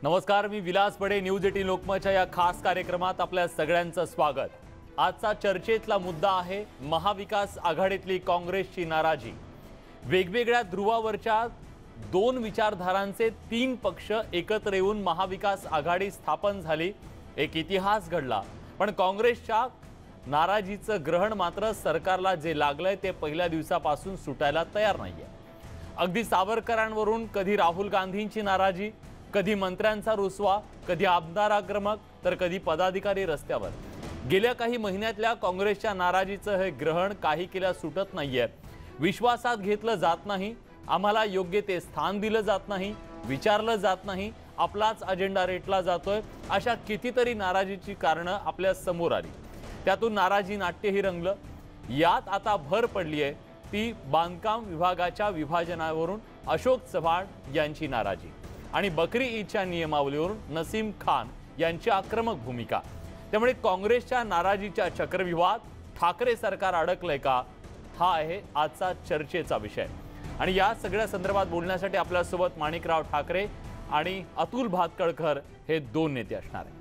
नमस्कार, मी विलास बडे. न्यूज 18 लोकमतच्या या खास कार्यक्रमात आपल्या सगळ्यांचं स्वागत. आजचा चर्चेतला मुद्दा आहे महाविकास आघाडीतली काँग्रेसची नाराजी. वेगवेगळ्या ध्रुवावरच्या दोन विचारधारांचे तीन पक्ष एकत्र येऊन महाविकास आघाडी स्थापन झाली. एक इतिहास घडला, पण काँग्रेसच्या नाराजीचं ग्रहण मात्र सरकारला जे लागलंय ते पहिल्या दिवसापासून सुटायला तयार नाहीये. अगदी सावरकरांवरून कधी राहुल गांधींची नाराजी, कधी मंत्र्यांचा रुसवा, कधी आमदार आक्रमक, तर कधी पदाधिकारी रस्त्यावर. गेल्या काही महिन्यातल्या काँग्रेसच्या नाराजीचं हे ग्रहण काही केल्या सुटत नाहीये. विश्वासात घेतलं जात नाही, आम्हाला योग्य ते स्थान दिलं जात नाही, विचारलं जात नाही, आपलाच अजेंडा रेटला जातोय, अशा कितीतरी नाराजीची कारणं आपल्या समोर आली. त्यातून नाराजी नाट्यही रंगलं. यात आता भर पडली आहे ती बांधकाम विभागाच्या विभाजनावरून अशोक चव्हाण यांची नाराजी आणि बकरी ईदच्या नियमावलीवरून नसीम खान यांची आक्रमक भूमिका. त्यामुळे काँग्रेसच्या नाराजीच्या चक्रव्यूहात ठाकरे सरकार अडकलंय का, हा आहे आजचा चर्चेचा विषय. आणि या सगळ्या संदर्भात बोलण्यासाठी आपल्यासोबत माणिकराव ठाकरे आणि अतुल भातखळकर हे दोन नेते असणार आहेत.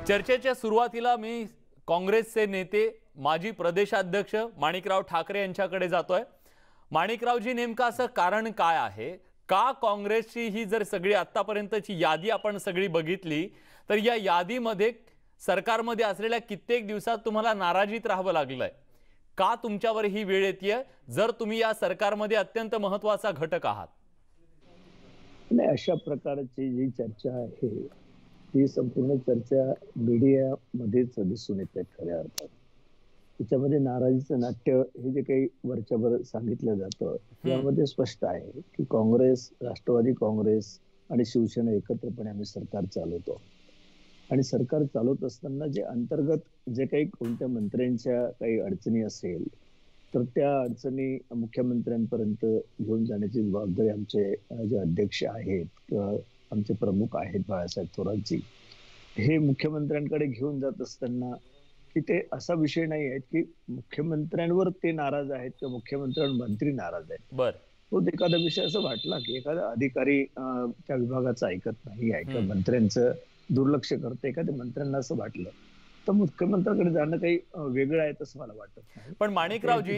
चर्चेच्या सुरुवातीला मी काँग्रेसचे नेते माजी प्रदेशाध्यक्ष माणिकराव ठाकरे यांच्याकडे जातोय. माणिकरावजी, नेमकं असं कारण काय आहे का काँग्रेसची ही जर सगळी आतापर्यंतची यादी आपण सगळी बघितली तर या यादीमध्ये सरकारमध्ये असलेल्या कित्येक दिवसात तुम्हाला नाराजीत राहावं लागलंय का? तुमच्यावर ही वेळ येते जर तुम्ही या सरकारमध्ये अत्यंत महत्त्वाचा घटक आहात? नाही, अशा प्रकारची जी चर्चा आहे ती संपूर्ण चर्चा मीडियामध्येच दिसून येते. खऱ्या अर्थात त्याच्यामध्ये नाराजीचं नाट्य हे जे काही वरच्यावर सांगितलं जातं त्यामध्ये स्पष्ट आहे की काँग्रेस, राष्ट्रवादी काँग्रेस आणि शिवसेना एकत्रपणे आम्ही सरकार चालवतो. आणि सरकार चालवत असताना जे अंतर्गत जे काही कोणत्या मंत्र्यांच्या काही अडचणी असेल तर त्या अडचणी मुख्यमंत्र्यांपर्यंत घेऊन जाण्याची जबाबदारी आमचे जे अध्यक्ष आहेत, आमचे प्रमुख आहेत बाळासाहेब थोरातजी, हे मुख्यमंत्र्यांकडे घेऊन जात असताना की ते असा विषय नाही आहे की मुख्यमंत्र्यांवर ते नाराज आहेत किंवा मुख्यमंत्र्यांवर मंत्री नाराज आहेत. बरं, तो एखादा विषय असं वाटला की एखादा अधिकारी त्या विभागाचं ऐकत नाही आहे किंवा मंत्र्यांचं दुर्लक्ष करते, एखाद्या मंत्र्यांना असं वाटलं तर मुख्यमंत्र्यांकडे जाणं काही वेगळं आहे तसं मला वाटत नाही. पण माणिकरावजी,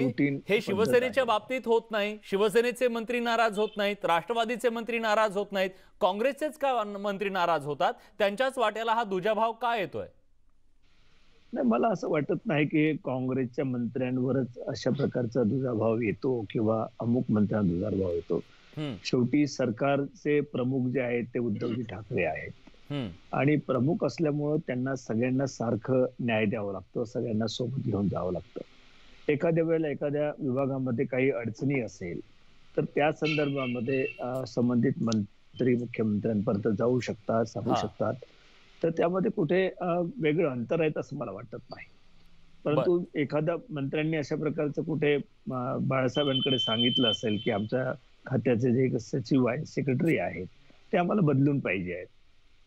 हे शिवसेनेच्या बाबतीत होत नाही. शिवसेनेचे मंत्री नाराज होत नाहीत, राष्ट्रवादीचे मंत्री नाराज होत नाहीत, काँग्रेसचेच का मंत्री नाराज होतात? त्यांच्याच वाट्याला हा दुजाभाव का येतोय? नाही, मला असं वाटत नाही की काँग्रेसच्या मंत्र्यांवरच अशा प्रकारचा दुजाभाव येतो किंवा अमुक मंत्र्यांना दुजाभाव येतो. शेवटी सरकारचे प्रमुख जे आहेत ते उद्धवजी ठाकरे आहेत आणि प्रमुख असल्यामुळं त्यांना सगळ्यांना सारखं न्याय द्यावं लागतं, सगळ्यांना सोबत घेऊन जावं लागतं. एखाद्या वेळेला एखाद्या विभागामध्ये काही अडचणी असेल तर त्या संदर्भामध्ये संबंधित मंत्री मुख्यमंत्र्यांपर्यंत जाऊ शकतात, सांगू शकतात. तर त्यामध्ये कुठे वेगळं अंतर आहे असं मला वाटत नाही. परंतु एखाद्या मंत्र्यांनी अशा प्रकारचं कुठे बाळासाहेबांकडे सांगितलं असेल की आमच्या खात्याचे जे सचिव आहेत, सेक्रेटरी आहेत, ते आम्हाला बदलून पाहिजे आहेत,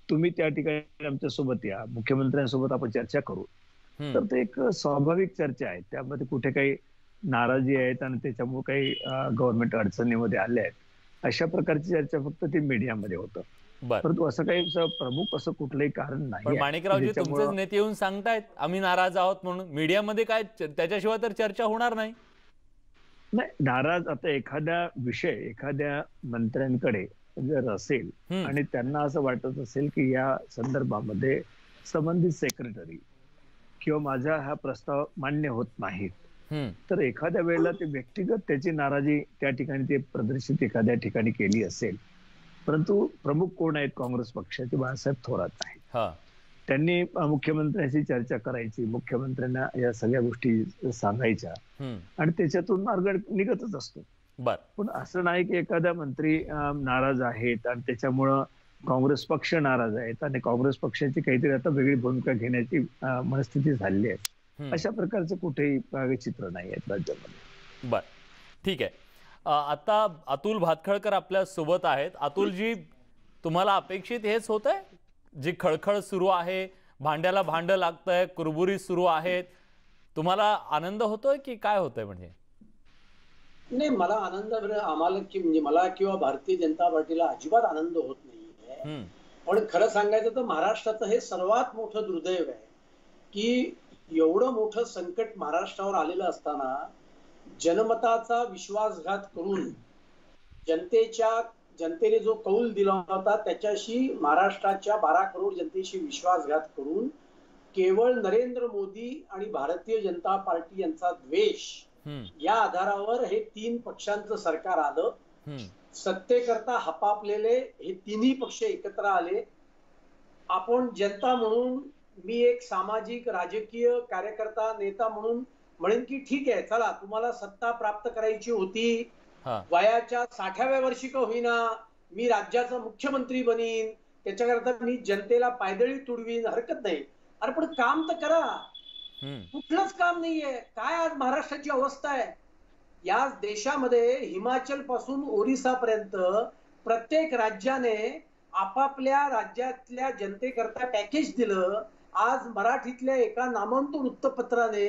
तुम्ही त्या ठिकाणी आमच्या सोबत या, मुख्यमंत्र्यांसोबत आपण चर्चा करू, तर ते एक स्वाभाविक चर्चा आहे. त्यामध्ये कुठे काही नाराजी आहेत आणि त्याच्यामुळे काही गव्हर्नमेंट अडचणीमध्ये आले आहेत, अशा प्रकारची चर्चा फक्त ती मीडियामध्ये होतं. परंतु असं काही प्रमुख असं कुठलंही कारण नाही. माणिकरावजी, तुमचेच नेते येऊन सांगतायत आम्ही नाराज आहोत म्हणून, मीडियामध्ये काय त्याच्याशिवाय तर चर्चा होणार नाही. नाही, नाराज आता एखादा विषय एखाद्या मंत्र्यांकडे जर असेल आणि त्यांना असं वाटत असेल की या संदर्भामध्ये संबंधित सेक्रेटरी किंवा माझा हा प्रस्ताव मान्य होत नाहीत, तर एखाद्या वेळेला ते व्यक्तिगत त्याची नाराजी त्या ठिकाणी ते प्रदर्शित एखाद्या ठिकाणी केली असेल. परंतु प्रमुख कोण आहेत काँग्रेस पक्षाचे? बाळासाहेब थोरात आहेत. त्यांनी मुख्यमंत्र्यांशी चर्चा करायची, मुख्यमंत्र्यांना या सगळ्या गोष्टी सांगायच्या आणि त्याच्यातून मार्ग निघतच असतो. पण असं नाही की एखादा मंत्री नाराज आहेत आणि त्याच्यामुळं काँग्रेस पक्ष नाराज आहेत आणि काँग्रेस पक्षाची काहीतरी आता वेगळी भूमिका घेण्याची मनस्थिती झाली आहे. अशा प्रकारचं कुठेही चित्र नाही आहे राज्यामध्ये. बर, ठीक आहे. आता अतुल भातखळकर आपल्या सोबत आहेत. अतुलजी, तुम्हाला अपेक्षित हेच होतंय? जी खळखळ सुरू आहे भांड्याला भांड लागतंय, कुरबुरी सुरू आहेत, तुम्हाला आनंद होतोय की काय होतंय? म्हणजे नाही, मला आनंद आम्हाला की म्हणजे मला किंवा भारतीय जनता पार्टीला अजिबात आनंद होत नाहीये. पण खरं सांगायचं तर महाराष्ट्राचं हे सर्वात मोठं दुर्दैव आहे की एवढं मोठं संकट महाराष्ट्रावर आलेलं असताना जनमताचा विश्वासघात करून जनतेने जो कौल दिला होता त्याच्याशी महाराष्ट्राच्या 12 करोड जनतेशी विश्वासघात करून केवळ नरेंद्र मोदी आणि भारतीय जनता पार्टी यांचा द्वेष या आधारावर हे 3 पक्षांचं सरकार आलं. सत्तेकरता हपापलेले हे तिन्ही पक्ष एकत्र आले. आपण जनता म्हणून, मी एक सामाजिक राजकीय कार्यकर्ता नेता म्हणून म्हणेन की ठीक आहे, चला तुम्हाला सत्ता प्राप्त करायची होती, वयाच्या 60व्या वर्षी का होईना मी राज्याचा मुख्यमंत्री बनीन, त्याच्याकरता मी जनतेला पायदळी तुडवीन, हरकत नाही. अरे पण काम तर करा. कुठलंच काम नाहीये. काय आज महाराष्ट्राची अवस्था आहे? या देशामध्ये हिमाचल पासून ओरिसा पर्यंत प्रत्येक राज्याने आपापल्या राज्यातल्या जनतेकरता पॅकेज दिलं. आज मराठीतल्या एका नामवंत वृत्तपत्राने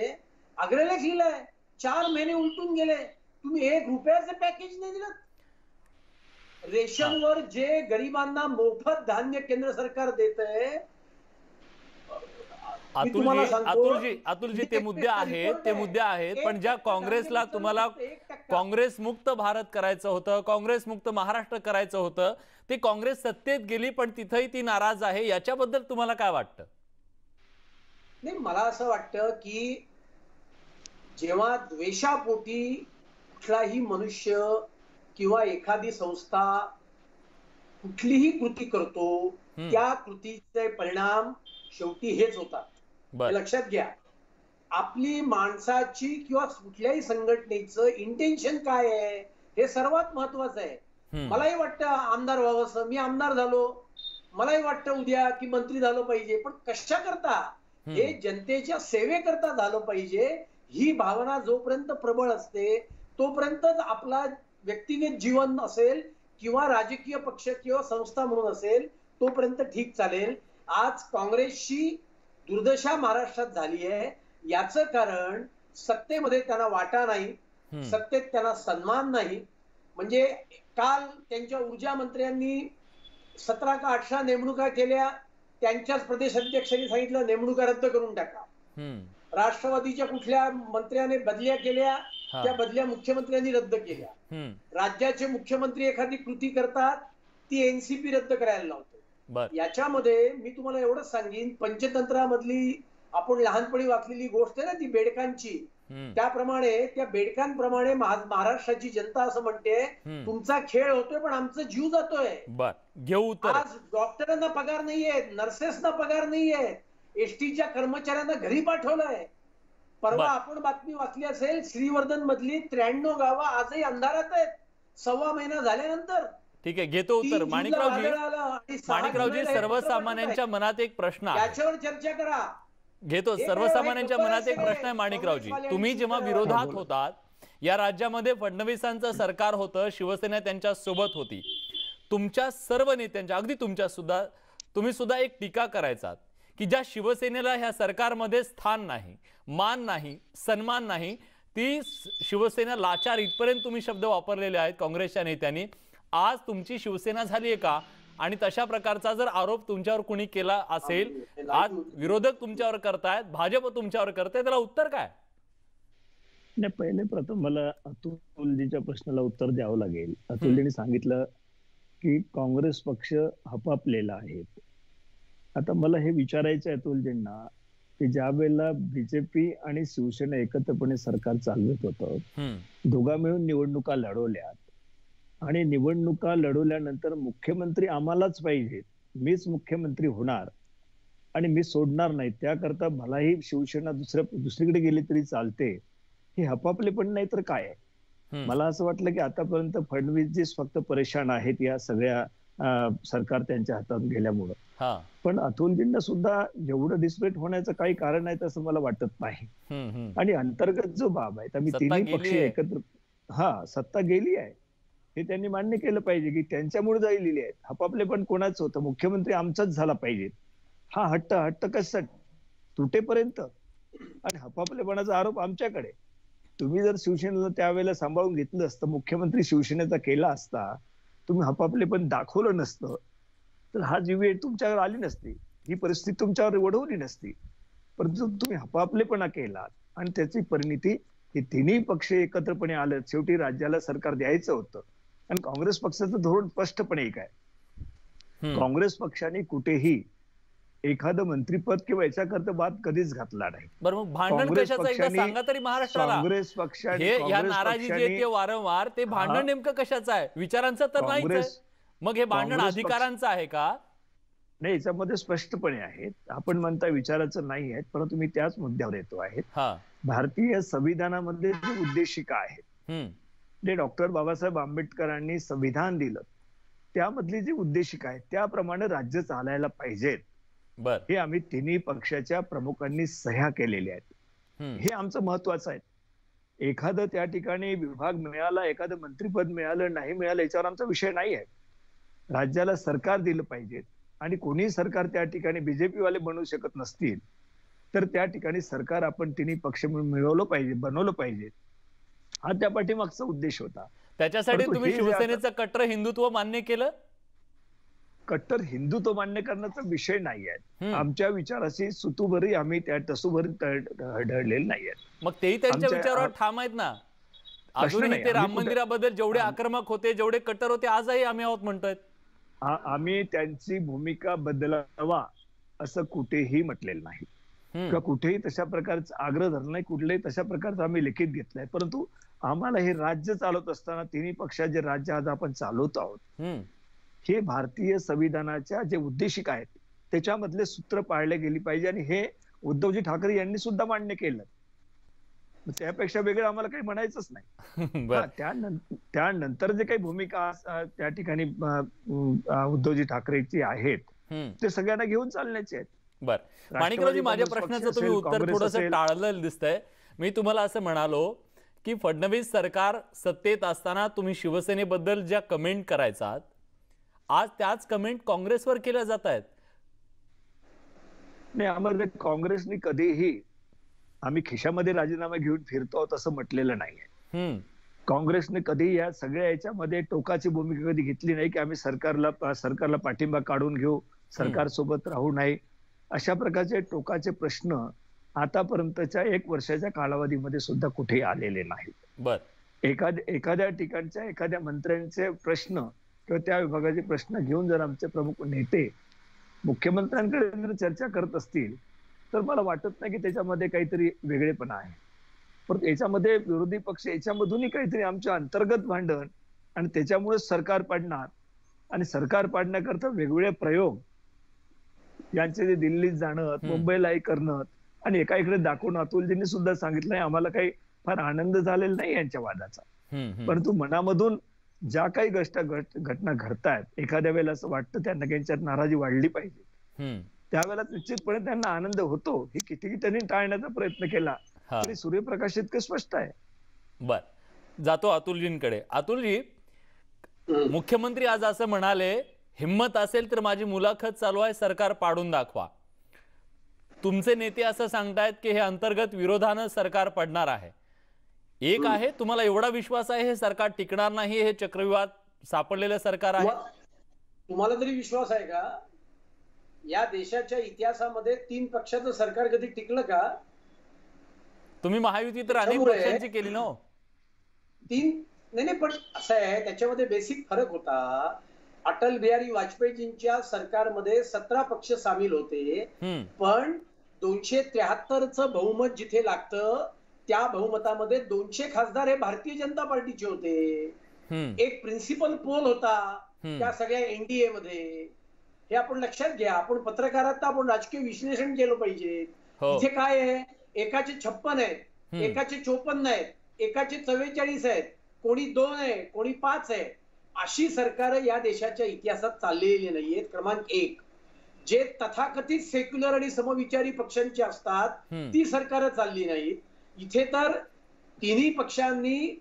अग्रलेख लिहिलाय, 4 महिने उलटून गेले, तुम्ही 1 रुपयाचं पॅकेज नाही दिलं. रेशनवर जे गरिबांना मोफत धान्य केंद्र सरकार देतंय. अतुलजी ते मुद्दे आहेत, पण ज्या काँग्रेसला तुम्हाला काँग्रेस मुक्त भारत करायचं होतं, काँग्रेस मुक्त महाराष्ट्र करायचं होतं, ते काँग्रेस सत्तेत गेली पण तिथेही ती नाराज आहे. याच्याबद्दल तुम्हाला काय वाटतं? नाही, मला असं वाटतं की जेव्हा द्वेषापोटी कुठलाही मनुष्य किंवा एखादी संस्था कुठलीही कृती करतो, त्या कृतीचे परिणाम शेवटी हेच होतात. लक्षात घ्या. आपली माणसाची किंवा कुठल्याही संघटनेचं इंटेन्शन काय आहे हे सर्वात महत्वाचं आहे. मलाही वाटतं आमदार व्हावंसं, मी आमदार झालो, मलाही वाटतं उद्या की मंत्री झालो पाहिजे, पण कशा करता? हे जनतेच्या सेवेकरता झालं पाहिजे. ही भावना जोपर्यंत प्रबळ असते तोपर्यंतच आपला व्यक्तिगत जीवन असेल किंवा राजकीय पक्ष किंवा संस्था म्हणून असेल तोपर्यंत ठीक चालेल. आज काँग्रेसची दुर्दशा महाराष्ट्रात झाली आहे. याचं कारण सत्तेमध्ये त्यांना वाटा नाही, सत्तेत त्यांना सन्मान नाही. म्हणजे काल त्यांच्या ऊर्जा मंत्र्यांनी 17 का 18 नेमणुका केल्या. त्यांच्याच प्रदेशाध्यक्षांनी सांगितलं नेमणुका रद्द करून टाका. राष्ट्रवादीच्या कुठल्या मंत्र्याने बदल्या केल्या, त्या बदल्या मुख्यमंत्र्यांनी रद्द केल्या. राज्याचे मुख्यमंत्री एखादी कृती करतात, ती एनसीपी रद्द करायला लावतो. याच्यामध्ये मी तुम्हाला एवढंच सांगेन, पंचतंत्रामधली आपण लहानपणी वाचलेली गोष्ट आहे ना ती बेडकांची, त्याप्रमाणे त्या बेडकांप्रमाणे महाराष्ट्राची जनता असं म्हणते तुमचा खेळ होतोय पण आमचा जीव जातोय. आज डॉक्टरांना पगार नाहीये, नर्सेसना पगार नाहीये, एसटीच्या कर्मचाऱ्यांना घरी पाठवलंय. परवा आपण बातमी वाचली असेल, श्रीवर्धन मधली 93 गावं आजही अंधारात आहेत 1.25 महिना झाल्यानंतर. ठीक आहे, घेतो उत्तर. माणिकरावजी, सर्वसामान्यांच्या मनात एक प्रश्न आहे, याच्यावर चर्चा करा. घेतो. सर्वसामान्यांच्या मनात एक प्रश्न आहे माणिकरावजी. तुम्ही जेव्हा विरोधात होतात, या राज्यामध्ये फडणवीसांचं सरकार होतं, शिवसेना त्यांच्या सोबत होती, तुमच्या सर्व नेत्यांच्या, अगदी तुमच्या सुद्धा, तुम्ही सुद्धा एक टीका करायचात की ज्या शिवसेनेला ह्या सरकारमध्ये स्थान नाही, मान नाही, सन्मान नाही, ती शिवसेना लाचार, इथपर्यंत तुम्ही शब्द वापरलेले आहेत काँग्रेसच्या नेत्यांनी. आज तुमची शिवसेना झाली आहे का? आणि तशा प्रकारचा जर आरोप तुमच्यावर कुणी केला असेल, आज विरोधक तुमच्यावर करतायत, भाजप तुमच्यावर करते, त्याला उत्तर काय? नाही, पहिले प्रथम मला अतुलजीच्या प्रश्नाला उत्तर द्यावं लागेल. अतुलजींनी सांगितलं की काँग्रेस पक्ष हपापलेला आहे. आता मला हे विचारायचं आहे अतुलजींना की ज्या वेळेला बीजेपी आणि शिवसेना एकत्रपणे सरकार चालवत होतं, दोघा मिळून निवडणुका लढवल्यात आणि निवडणुका लढवल्यानंतर मुख्यमंत्री आम्हालाच पाहिजे, मीच मुख्यमंत्री होणार आणि मी सोडणार नाही, त्याकरता भलाही शिवसेना दुसरीकडे गेली तरी चालते, हे हपापले पण नाही तर काय आहे? मला असं वाटलं की आतापर्यंत फडणवीसजीच फक्त परेशान आहेत या सगळ्या सरकार त्यांच्या हातात गेल्यामुळं. पण अतुलजींना सुद्धा एवढं डिस्पेक्ट होण्याचं काही कारण आहे असं मला वाटत नाही. आणि अंतर्गत जो बाब आहे, आम्ही तिन्ही पक्ष एकत्र, सत्ता गेली आहे हे त्यांनी मान्य केलं पाहिजे की त्यांच्यामुळे झालेली आहे. हपापले पण कोणाच होतं, मुख्यमंत्री आमचाच झाला पाहिजे, हा हट्ट कसट तुटेपर्यंत, आणि हपापलेपणाचा आरोप आमच्याकडे. तुम्ही जर शिवसेनेला त्यावेळेला सांभाळून घेतलं असतं, मुख्यमंत्री शिवसेनेचा केला असता, तुम्ही हपापलेपण दाखवलं नसतं, तर हा जी वेळ तुमच्यावर आली नसती, ही परिस्थिती तुमच्यावर ओढवली नसती. परंतु तुम्ही हपापलेपणा केला आणि त्याची परिणिती हे तिन्ही पक्ष एकत्रपणे आले. शेवटी राज्याला सरकार द्यायचं होतं आणि काँग्रेस पक्षाचं धोरण स्पष्टपणे एक आहे. काँग्रेस पक्षाने कुठेही एखादं मंत्रीपद किंवा याच्याकरता बात कधीच घातला नाही. बरं, मग भांडण कशाचं एकदा सांगा तरी महाराष्ट्राला. काँग्रेस पक्षाने ह्या नाराजी जी आहे ते वारंवार, ते भांडण नेमकं कशाचं आहे? विचारांचं तर नाहीच. मग हे भांडण अधिकारांचं आहे का? नाही, याच्यामध्ये स्पष्टपणे आहेत. आपण म्हणता विचाराचं नाही आहेत, परंतु मी त्याच मुद्द्यावर येतो आहेत. भारतीय संविधानामध्ये जी उद्देशिका आहेत, जे डॉक्टर बाबासाहेब आंबेडकरांनी संविधान दिलं, त्यामधली जी उद्देशिका आहे त्याप्रमाणे राज्य चालायला पाहिजेत. हे आम्ही तिन्ही पक्षाच्या प्रमुखांनी सह्या केलेल्या आहेत. हे आमचं महत्वाचं आहे. एखादं त्या ठिकाणी विभाग मिळाला, एखादं मंत्रीपद मिळालं नाही मिळालं, याच्यावर आमचा विषय नाही आहे. राज्याला सरकार दिलं पाहिजे आणि कोणी सरकार त्या ठिकाणी बीजेपी वाले बनवू शकत नसतील, तर त्या ठिकाणी सरकार आपण तिन्ही पक्ष मिळवलं पाहिजे, बनवलं पाहिजे. हा त्या पाठीमागचा उद्देश होता. त्याच्यासाठी तुम्ही शिवसेनेचं कट्टर हिंदुत्व मान्य केलं? कट्टर हिंदुत्व मान्य करण्याचा विषय नाही आहे. आमच्या विचाराशी सुतूभरी आम्ही त्या तसूभरी ढळलेले नाही आहेत. मग तेही त्यांच्या विचारावर ठाम आहेत ना. अजूनही ते राम मंदिराबद्दल जेवढे आक्रमक होते, जेवढे कट्टर होते, आजही आम्ही आहोत म्हणतोय. आम्ही त्यांची भूमिका बदलावा असं कुठेही म्हटलेलं नाही किंवा कुठेही तशा प्रकारचा आग्रह धरला नाही. कुठल्याही तशा प्रकारचा आम्ही लिखित घेतलाय. परंतु आम्हाला हे राज्य चालवत असताना तिन्ही पक्षात जे राज्य आज आपण चालवत आहोत, हे भारतीय संविधानाच्या जे उद्देशिका आहेत त्याच्यामधले सूत्र पाळले गेली पाहिजे आणि हे उद्धवजी ठाकरे यांनी सुद्धा मान्य केलं. त्यापेक्षा वेगळं आम्हाला काही म्हणायचंच नाही. त्यानंतर जे काही भूमिका त्या ठिकाणी उद्धवजी ठाकरेची आहेत ते सगळ्यांना घेऊन चालण्याचे आहेत. बरं, माणिकरावजी, माझ्या प्रश्नाचं तुम्ही उत्तर थोडंसं टाळलेलं दिसतंय. मी तुम्हाला असं म्हणालो की फडणवीस सरकार सत्तेत असताना तुम्ही शिवसेनेबद्दल ज्या कमेंट करायचात, आज त्याच कमेंट काँग्रेसवर केल्या जात आहेत. नाही, आम्हाला काँग्रेसने कधीही आम्ही खिशामध्ये राजीनामा घेऊन फिरतो असं म्हटलेलं नाहीये. काँग्रेसने कधी या सगळ्या याच्यामध्ये टोकाची भूमिका कधी घेतली नाही की आम्ही सरकारला पाठिंबा काढून घेऊ, सरकार सोबत राहू नये. अशा प्रकारचे टोकाचे प्रश्न आतापर्यंतच्या 1 वर्षाच्या कालावधीमध्ये सुद्धा कुठेही आलेले नाहीत. एखाद्या ठिकाणच्या एखाद्या मंत्र्यांचे प्रश्न किंवा त्या विभागाचे प्रश्न घेऊन जर आमचे प्रमुख नेते मुख्यमंत्र्यांकडे जर चर्चा करत असतील, तर मला वाटत नाही की त्याच्यामध्ये काहीतरी वेगळेपणा आहे. पण याच्यामध्ये विरोधी पक्ष याच्यामधूनही काहीतरी आमच्या अंतर्गत भांडण आणि त्याच्यामुळे सरकार पाडणार आणि सरकार पाडण्याकरता वेगवेगळे प्रयोग, यांचे जे दिल्लीत जाणं, मुंबईलाही करणं आणि एका इकडे दाखवून अतुलजींनी सुद्धा सांगितलंय आम्हाला काही फार आनंद झालेला नाही यांच्या वादाचा. परंतु मनामधून ज्या काही घटना घडतायत, एखाद्या वेळेला असं वाटतं त्यांना त्यांच्यात नाराजी वाढली पाहिजे, त्यावेळेला निश्चितपणे त्यांना आनंद होतो. हे कितीही त्यांनी टाळण्याचा प्रयत्न केला तरी सूर्यप्रकाश इतकं स्पष्ट आहे. बर, जातो अतुलजींकडे. अतुलजी, मुख्यमंत्री आज असं म्हणाले, हिम्मत असेल तर माझी मुलाखत चालू आहे, सरकार पाडून दाखवा. तुमचे नेते असं सांगतायत की हे अंतर्गत विरोधानं सरकार पडणार आहे. एक आहे, तुम्हाला एवढा विश्वास आहे हे सरकार टिकणार नाही, हे चक्रव्यूहात सापडलेलं सरकार आहे? तुम्हाला तरी विश्वास आहे का? या देशाच्या इतिहासामध्ये 3 पक्षाचं सरकार कधी टिकलं का? तुम्ही महायुती तर अनेक पक्षांची केली ना. 3 नाही, पण असं आहे, त्याच्यामध्ये बेसिक फरक होता. अटल बिहारी वाजपेयीजींच्या सरकारमध्ये 17 पक्ष सामील होते, पण 273चं बहुमत जिथे लागतं त्या बहुमतामध्ये 200 खासदार हे भारतीय जनता पार्टीचे होते. एक प्रिन्सिपल पोल होता त्या सगळ्या एनडीए मध्ये. हे आपण लक्षात घ्या. आपण पत्रकारात आपण राजकीय विश्लेषण केलं पाहिजे. इथे काय आहे, एकाचे 56 आहेत, एकाचे 54 आहेत, एकाचे 44 आहेत, कोणी 2 आहे, कोणी 5 आहे. अशी सरकार या देशाच्या इतिहासात चाललेली नाहीयेत. क्रमांक 1, जे तथाकथित सेक्युलर आणि समविचारी पक्षांची असतात ती सरकार चालली नाहीत. इथे तर तिन्ही पक्षांनी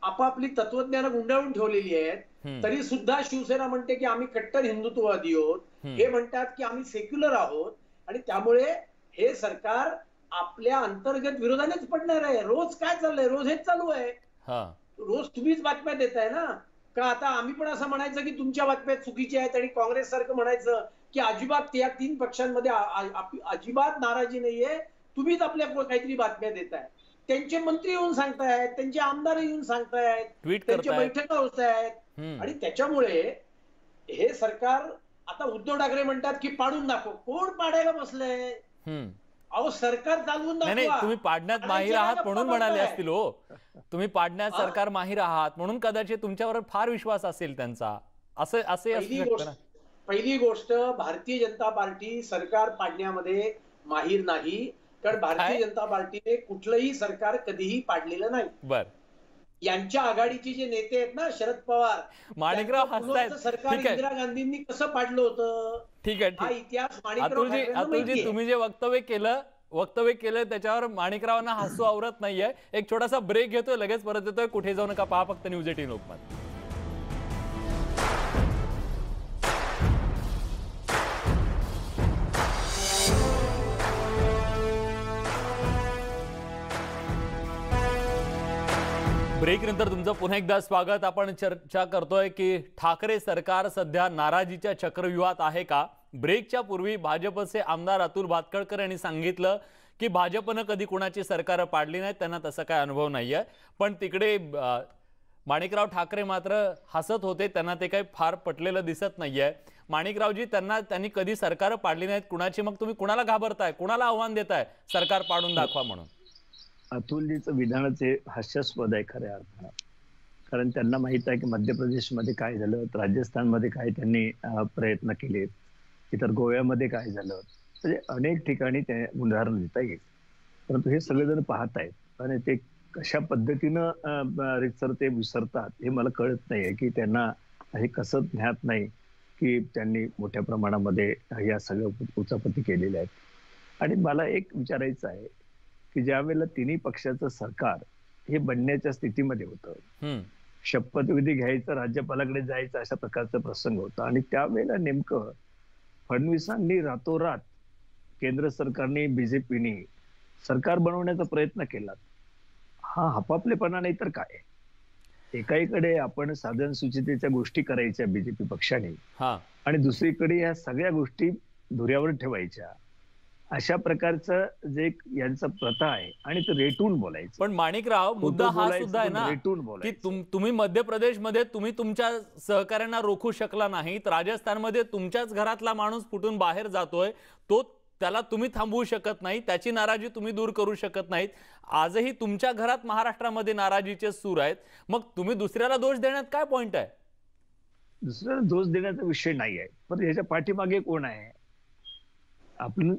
आपापली तत्वज्ञान गुंडाळून ठेवलेली आहेत. तरी सुद्धा शिवसेना म्हणते की आम्ही कट्टर हिंदुत्ववादी आहोत, हे म्हणतात की आम्ही सेक्युलर आहोत. आणि त्यामुळे हे सरकार आपल्या अंतर्गत विरोधानेच पडणार आहे. रोज काय चाललंय, रोज हेच चालू आहे. रोज तुम्हीच बातम्या देताय ना. का आता आम्ही पण असं म्हणायचं की तुमच्या बातम्या चुकीच्या आहेत आणि काँग्रेस सारखं म्हणायचं की अजिबात या 3 पक्षांमध्ये अजिबात नाराजी नाहीये, तुम्हीच आपल्या काहीतरी बातम्या देताय. त्यांचे मंत्री येऊन सांगतायत, त्यांचे आमदार येऊन सांगतायत, त्यांच्या बैठका होत आहेत आणि त्याच्यामुळे हे सरकार आता उद्धव ठाकरे म्हणतात की पाडून दाखव. कोण पाडायला बसलंय? अहो सरकार चालवून दाखवा. तुम्ही पाडण्यात माहीर आहात म्हणून म्हणाले असतील हो. तुम्ही पाडण्यात सरकार माहीर आहात म्हणून कदाचित तुमच्यावर फार विश्वास असेल त्यांचा, असे असू शकतं ना. पहिली गोष्ट, भारतीय जनता पार्टी सरकार पाडण्यामध्ये माहीर नाही, कारण भारतीय जनता पार्टीने कुठलंही सरकार कधीही पाडलेलं नाही. बर, यांच्या आघाडीचे जे नेते आहेत ना, शरद पवार, माणिकराव हसतायत. सरकार इंदिरा गांधींनी कसं पाडलं होतं, ठीक आहे, हा इतिहास अतुलजी तुम्ही जे वक्तव्य केलं त्याच्यावर माणिकरावांना हसू आवरत नाहीये. एक छोटासा ब्रेक घेतोय, लगेच परत येतोय. कुठे जाऊ नका, पहा फक्त न्यूज 18 लोकमत. ब्रेक नंतर तुमचं पुन्हा एकदा स्वागत. आपण चर्चा करतोय की ठाकरे सरकार सध्या नाराजीच्या चक्रव्यूहात आहे का. ब्रेकच्या पूर्वी भाजपचे आमदार अतुल भातखळकर यांनी सांगितलं की भाजपनं कधी कुणाची सरकार पाडली नाही, त्यांना तसा काय अनुभव नाहीये. पण तिकडे माणिकराव ठाकरे मात्र हसत होते, त्यांना ते काही फार पटलेलं दिसत नाहीये. माणिकरावजी, त्यांनी कधी सरकार पाडली नाहीत कुणाची, मग तुम्ही कुणाला घाबरताय, कुणाला आव्हान देताय सरकार पाडून दाखवा म्हणून? अतुलजीचं विधानच हे हास्यास्पद आहे खऱ्या अर्थानं. कारण त्यांना माहित आहे की मध्य प्रदेशमध्ये काय झालं, राजस्थानमध्ये काय त्यांनी प्रयत्न केले, इतर गोव्यामध्ये काय झालं, म्हणजे अनेक ठिकाणी ते उदाहरण देता येईल. परंतु हे सगळेजण पाहत आहेत आणि ते कशा पद्धतीनं रितसर ते विसरतात हे मला कळत नाहीये की त्यांना हे कसं ज्ञात नाही की त्यांनी मोठ्या प्रमाणामध्ये या सगळ्या उचापती केलेल्या आहेत. आणि मला एक विचारायचं आहे की ज्या वेळेला तिन्ही पक्षाचं सरकार हे बनण्याच्या स्थितीमध्ये होतं, शपथविधी घ्यायचं, राज्यपालाकडे जायचं, अशा प्रकारचा प्रसंग होता. आणि त्यावेळेला नेमकं फडणवीसांनी रातोरात केंद्र सरकारने, बीजेपीने सरकार बनवण्याचा प्रयत्न केला. हा हपापलेपणा नाही तर काय. एकाकडे आपण साधन सुचितेच्या गोष्टी करायच्या बीजेपी पक्षाने आणि दुसरीकडे या सगळ्या गोष्टी धुऱ्यावर ठेवायच्या, अशा प्रकारचं जे यांचा प्रथा आहे. आणि ते रेटून बोलायचं. पण माणिकराव, मुद्दा हा सुद्धा आहे ना की तुम्ही मध्य प्रदेशमध्ये तुम्ही तुमच्या सहकाऱ्यांना रोखू शकला नाहीत. राजस्थानमध्ये तुमच्याच घरातला माणूस फुटून बाहेर जातोय, त्याला तुम्ही थांबवू शकत नाही, त्याची नाराजी तुम्ही दूर करू शकत नाहीत. आजही तुमच्या घरात महाराष्ट्रामध्ये नाराजीचे सूर आहेत. मग तुम्ही दुसऱ्याला दोष देण्यात काय पॉइंट आहे? दुसऱ्याला दोष देण्याचा विषय नाही आहे, पण याच्या पाठीमागे कोण आहे? आपण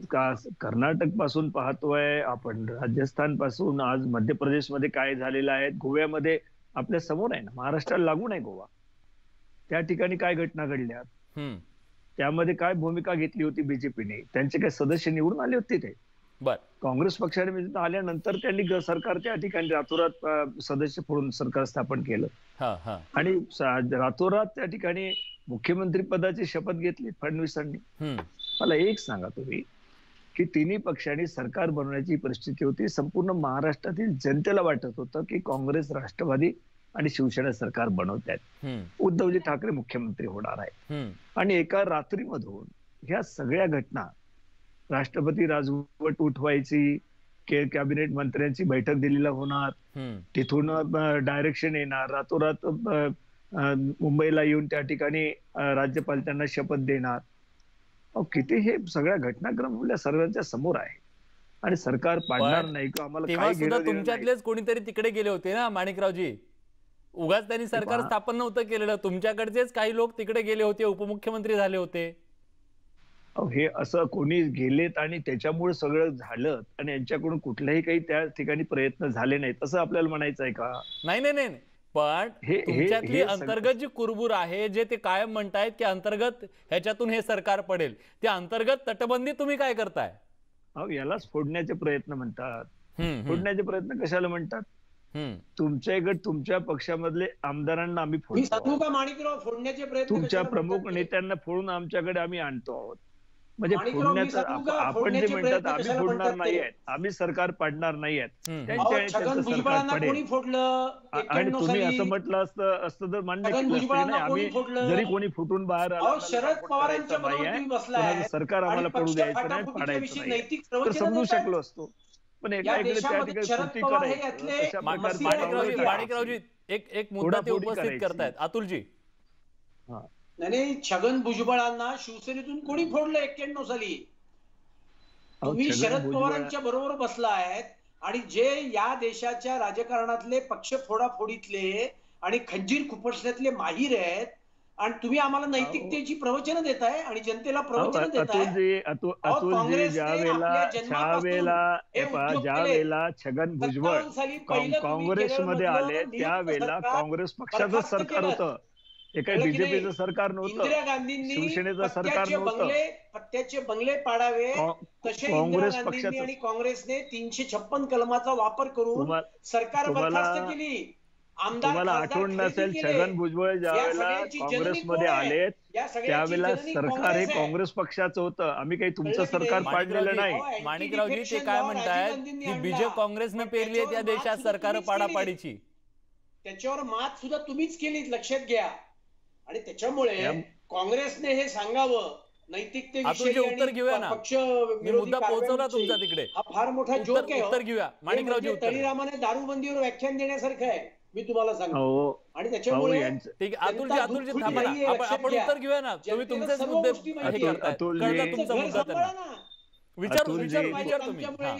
कर्नाटक पासून पाहतोय, आपण राजस्थान पासून आज मध्य प्रदेशमध्ये काय झालेलं आहे, गोव्यामध्ये आपल्या समोर आहे ना, महाराष्ट्राला लागून आहे गोवा. त्या ठिकाणी काय घटना घडल्यात, त्यामध्ये काय भूमिका घेतली होती बीजेपीने, त्यांचे काय सदस्य निवडून आले होते ते. काँग्रेस पक्षाने आल्यानंतर त्यांनी सरकार त्या ठिकाणी रातोरात सदस्य फोडून सरकार स्थापन केलं आणि रातोरात त्या ठिकाणी मुख्यमंत्री पदाची शपथ घेतली फडणवीसांनी. मला एक सांगा तुम्ही की तिन्ही पक्षांनी सरकार बनवण्याची परिस्थिती होती. संपूर्ण महाराष्ट्रातील जनतेला वाटत होतं की काँग्रेस, राष्ट्रवादी आणि शिवसेना सरकार बनवतात, उद्धवजी ठाकरे मुख्यमंत्री होणार आहे. आणि एका रात्रीमधून ह्या सगळ्या घटना, राष्ट्रपती राजवट उठवायची, कॅबिनेट मंत्र्यांची बैठक दिल्लीला होणार, तिथून डायरेक्शन येणार, रातोरात मुंबईला येऊन त्या ठिकाणी राज्यपाल त्यांना शपथ देणार. किती हे सगळ्या घटनाक्रम आपल्या सर्वांच्या समोर आहे. आणि सरकार पाडणार नाही का आम्हाला काय घेणं. तुमच्यातलेच कोणीतरी तिकडे गेले होते ना माणिकरावजी, उगाच त्यांनी सरकार स्थापन नव्हतं केलेलं, तुमच्याकडचेच काही लोक तिकडे गेले होते, उपमुख्यमंत्री झाले होते. हे असं कोणी गेलेत आणि त्याच्यामुळे सगळं झालं आणि यांच्याकडून कुठल्याही काही त्या ठिकाणी प्रयत्न झाले नाहीत असं आपल्याला म्हणायचं आहे का? नाही नाही नाही, पण तुमच्यातली अंतर्गत जी कुरबुर आहे, जे ते कायम म्हणतायत की अंतर्गत ह्याच्यातून हे सरकार पडेल, ते अंतर्गत तटबंदी तुम्ही काय करताय? यालाच फोडण्याचे प्रयत्न म्हणतात. फोडण्याचे प्रयत्न कशाला म्हणतात? तुमच्याकडे तुमच्या पक्षामधले आमदारांना आम्ही फोडतो, माणिकराव फोडण्याचे प्रयत्न तुमच्या प्रमुख नेत्यांना फोडून आमच्याकडे आम्ही आणतो आहोत. म्हणजे माणिकराव, मी सांगू का? आपण जे फोडण्याचे म्हणतात प्रयत्न आम्ही कशाला फोडणार म्हणतात नाही ते? आहेत, आम्ही सरकार पाडणार नाही आहेत, अहो, त्यांचं छगन सरकार भुजबळांना पडेल. कोणी फोडलं आणि 91 तुम्ही साली? असं म्हटलं असतं तर मान्य छगन केलं असतं की भुजबळांना नाही, आम्ही कोणी फोडलं? जरी कोणी फुटून बाहेर आला अहो, तर शरद सपोर्ट पवारांच्या करायचा बरोबर नाहीये, तुम्ही बसलाय कोणाचं सरकार आणि आम्हाला पडू पक्ष द्यायचं नाही, फाटाफुटीच्या पाडायचं विषयी नाहीये, नैतिक तर प्रवचन समजू देतायत. शकलो असतो. पण या एका इकडे त्या देशामध्ये ठिकाणी शरद कृती पवार हे करायचं, यातले तशा प्रकारची मसीहा माणिकरावजी आहेत. माणिकरावजी एक मुद्दा ते फोडाफोडी उपस्थित करायची. करतायत. अतुलजी, हा. नाही, छगन भुजबळांना शिवसेनेतून कोणी फोडलं 91 साली? तुम्ही छगन शरद भुजबळ पवारांच्या बरोबर बसलायत आणि जे या देशाच्या राजकारणातले पक्ष फोडाफोडीतले आणि खंजीर खुपसण्यातले माहीर आहेत, आणि तुम्ही आम्हाला नैतिकतेची प्रवचनं देताय आणि जनतेला प्रवचनं देताय. अतुलजी ज्या वेळेला छगन भुजबळ 57 साली पहिलं तुम्ही काँग्रेसमध्ये केरळमधलं आले नियुक्त त्यावेळेला सरकार काँग्रेस पक्षाचं बरखास्त सरकार केलं. होतं, हे काही कळलं की नाही? बीजेपीचं सरकार नव्हतं, इंदिरा गांधींनी शिवसेनेचं सरकार पत्त्याचे नव्हतं. पत्त्याचे बंगले पाडावे तसे इंदिरा काँग्रेस गांधींनी पक्षाचं आणि काँग्रेसने 356 कलमाचा वापर करून सरकार बरखास्त केली. आमदार तुम्हाला खासदार आठवण खरेदी नसेल, केले. छगन भुजबळ ज्या या वेळेला सगळ्याची जननी काँग्रेसमध्ये कोण आहे? आलेत या सगळ्याची त्यावेळेला जननी सरकार हे काँग्रेस आहे. काँग्रेस पक्षाचं होतं. आम्ही काही तुमचं कळलं की सरकार नाही? पाडलेलं नाही. अहो, माणिकरावजी ते anti-defection काय law म्हणतायत राजीव गांधींनी की आणला. बीजे काँग्रेसनं पण पेरली आहे त्या त्याच्यावर देशात मात सुद्धा सरकार तुम्हीच पाडापाडीची. त्याच्यावर मात सुद्धा तुम्हीच केलीत, लक्षात घ्या. आणि त्याच्यामुळे काँग्रेसने हे सांगावं अतुलजी, उत्तर घेऊया ना. मी मुद्दा पोहोचवला तुमचा तिकडे. हा फार मोठा जोक आहे. उत्तर घेऊया. माणिकरावजी, उत्तर तळीरामाने दारूबंदीवर व्याख्यान देण्यासारखं आहे, मी तुम्हाला सांगतो. हो, आणि त्याच्यामुळे ठीक आहे. अतुलजी थांबा ना, आपण उत्तर घेऊया ना. तुम्ही तुमचेच मुद्दे हे करताय. कळलं तुमचा मुद्दा त्यांना. विचार तुम्ही. हा.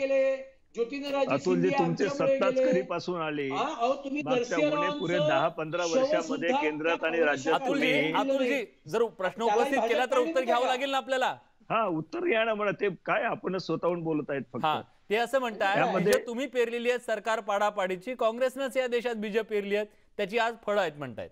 अतुलजी तुमचे सत्ताच कधीपासून आले? मागच्या पुढे 10-15 वर्षामध्ये केंद्रात आणि राज्यात अतुलजी जर प्रश्न उपस्थित केला तर उत्तर घ्यावं लागेल ना आपल्याला. हा, उत्तर घ्या ना. मला ते काय आपण स्वतःहून बोलत आहेत फक्त. हा, ते असं म्हणताय तुम्ही पेरलेली आहेत सरकार पाडापाडीची, काँग्रेसनंच या देशात बीज पेरली आहेत, त्याची आज फळं आहेत म्हणतायत.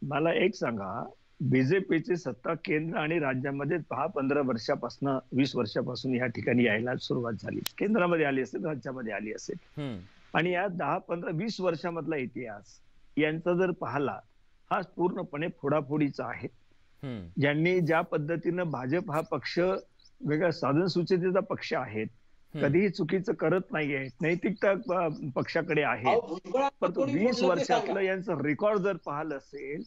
मला एक सांगा, बीजेपीची सत्ता केंद्र आणि राज्यामध्ये 10-15 वर्षापासून 20 वर्षापासून या ठिकाणी यायला सुरुवात झाली. केंद्रामध्ये आली असेल, राज्यामध्ये आली असेल, आणि या 10-15-20 वर्षामधला इतिहास यांचा जर पाहिला, हा पूर्णपणे फोडाफोडीचा आहे. ज्यांनी ज्या पद्धतीनं भाजप हा पक्ष वेगळ्या साधन सुचेतेचा पक्ष आहे, कधीही चुकीचं करत नाहीये, नैतिकता पक्षाकडे आहे, परंतु 20 वर्षातलं यांचं रेकॉर्ड जर पाहिलं असेल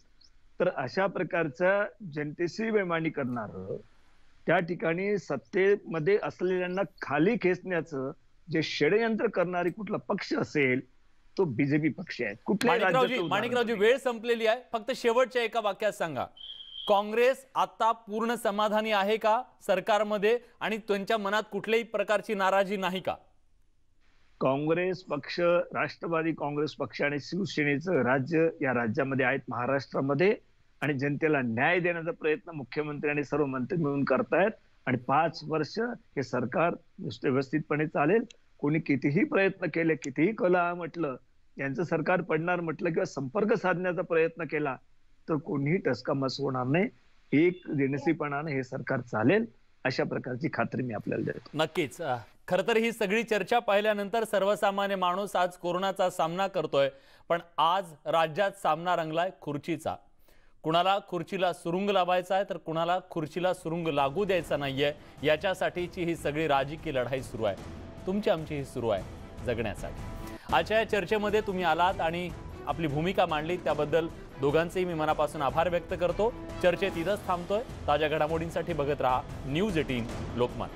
तर अशा प्रकारच्या जनतेशी बेमानी करणारं, त्या ठिकाणी सत्तेमध्ये असलेल्यांना खाली खेचण्याचं जे षडयंत्र करणारी कुठला पक्ष असेल तो बीजेपी पक्ष आहे. माणिकरावजी, वेळ संपलेली आहे. फक्त शेवटच्या एका वाक्यात सांगा, काँग्रेस आता पूर्ण समाधानी आहे का सरकारमध्ये आणि त्यांच्या मनात कुठल्याही प्रकारची नाराजी नाही का? काँग्रेस पक्ष, राष्ट्रवादी काँग्रेस पक्ष आणि शिवसेनेचं राज्य या राज्यामध्ये आहेत, महाराष्ट्रामध्ये, आणि जनतेला न्याय देण्याचा प्रयत्न मुख्यमंत्री आणि सर्व मंत्री मिळून करतायत. आणि 5 वर्ष हे सरकार व्यवस्थितपणे चालेल. कोणी कितीही प्रयत्न केले, कितीही कला म्हटलं, यांचं सरकार पडणार म्हटलं किंवा संपर्क साधण्याचा प्रयत्न केला तर कोणीही टसकामस होणार नाही. एक दिनसीपणाने हे सरकार चालेल, अशा प्रकारची खात्री मी आपल्याला देतो. नक्कीच. खरं तर ही सगळी चर्चा पाहिल्यानंतर सर्वसामान्य माणूस आज कोरोनाचा सामना करतोय, पण आज राज्यात सामना रंगलाय खुर्चीचा. कुणाला खुर्चीला सुरुंग लावायचा आहे तर कुणाला खुर्चीला सुरुंग लागू द्यायचा नाहीये. याच्यासाठीची ही सगळी राजकीय लढाई सुरू आहे. तुमची आमची ही सुरू आहे जगण्यासाठी. आजच्या या चर्चेमध्ये तुम्ही आलात आणि आपली भूमिका मांडली, त्याबद्दल दोघांचेही मी मनापासून आभार व्यक्त करतो. चर्चेत इथंच थांबतोय. ताज्या घडामोडींसाठी बघत राहा न्यूज 18 लोकमत.